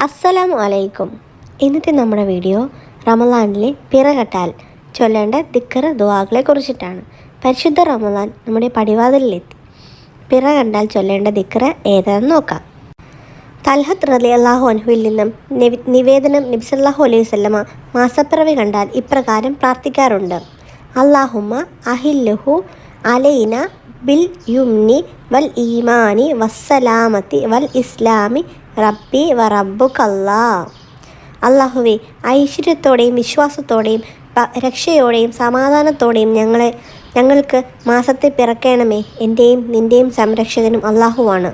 അസ്സലാമു അലൈക്കും. ഇന്നത്തെ നമ്മുടെ വീഡിയോ റമളാനിലെ പിറകെട്ടാൽ ചൊല്ലേണ്ട ദിക്ർ ദുആകളെ കുറിച്ചിട്ടാണ്. പരിശുദ്ധ റമളാൻ നമ്മുടെ പടിവാതിലിലെത്തി. പിറ കണ്ടാൽ ചൊല്ലേണ്ട ദിക്ർ ഏതാണെന്ന് നോക്കാം. തൽഹത്ത് റളിയല്ലാഹു അൻഹുവിൽ നിന്നും നിവേദനം, നബി സല്ലല്ലാഹു അലൈഹി വസല്ലമ മാസപ്പിറവി കണ്ടാൽ ഇപ്രകാരം പ്രാർത്ഥിക്കാറുണ്ട്: അല്ലാഹുമ്മ അഹില്ലുഹു അലൈന ബിൽ യുംനി വൽ ഈമാനി വസ്സലാമത്തി വൽ ഇസ്ലാമി റബ്ബി വ റബ്ബുക്കല്ലാ. അല്ലാഹുവേ, ഐശ്വര്യത്തോടെയും വിശ്വാസത്തോടെയും രക്ഷയോടെയും സമാധാനത്തോടെയും ഞങ്ങൾക്ക് മാസത്തെ പിറക്കണമേ. എൻ്റെയും നിൻ്റെയും സംരക്ഷകനും അല്ലാഹുവാണ്.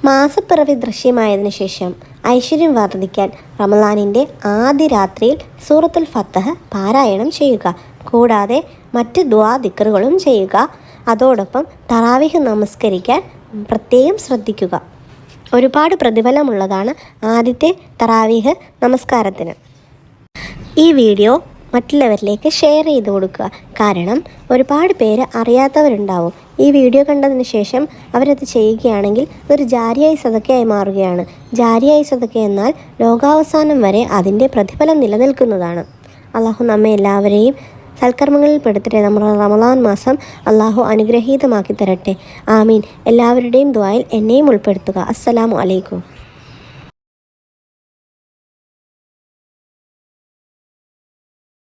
മാസപ്പിറവി ദൃശ്യമായതിനു ശേഷം ഐശ്വര്യം വർദ്ധിക്കാൻ റമളാനിൻ്റെ ആദ്യ രാത്രിയിൽ സൂറത്തുൽ ഫത്ഹ് പാരായണം ചെയ്യുക. കൂടാതെ മറ്റ് ദുആ ദിക്റുകളും ചെയ്യുക. അതോടൊപ്പം തറാവീഹ് നമസ്കരിക്കാൻ പ്രത്യേകം ശ്രദ്ധിക്കുക. ഒരുപാട് പ്രതിഫലമുള്ളതാണ് ആദ്യത്തെ തറാവീഹ് നമസ്കാരത്തിന്. ഈ വീഡിയോ മറ്റുള്ളവരിലേക്ക് ഷെയർ ചെയ്ത് കൊടുക്കുക. കാരണം ഒരുപാട് പേര് അറിയാത്തവരുണ്ടാവും. ഈ വീഡിയോ കണ്ടതിന് ശേഷം അവരത് ചെയ്യുകയാണെങ്കിൽ ഒരു ജാരിയായി സദക്കയായി മാറുകയാണ്. ജാരിയായി സദക്ക എന്നാൽ ലോകാവസാനം വരെ അതിൻ്റെ പ്രതിഫലം നിലനിൽക്കുന്നതാണ്. അള്ളാഹു നമ്മെ എല്ലാവരെയും സൽക്കർമ്മങ്ങളിൽ പെടുത്തട്ടെ. നമ്മുടെ റമളാൻ മാസം അള്ളാഹു അനുഗ്രഹീതമാക്കി തരട്ടെ. ആമീൻ. എല്ലാവരുടെയും ദുആയിൽ എന്നെയും ഉൾപ്പെടുത്തുക. അസ്സലാമു അലൈക്കും.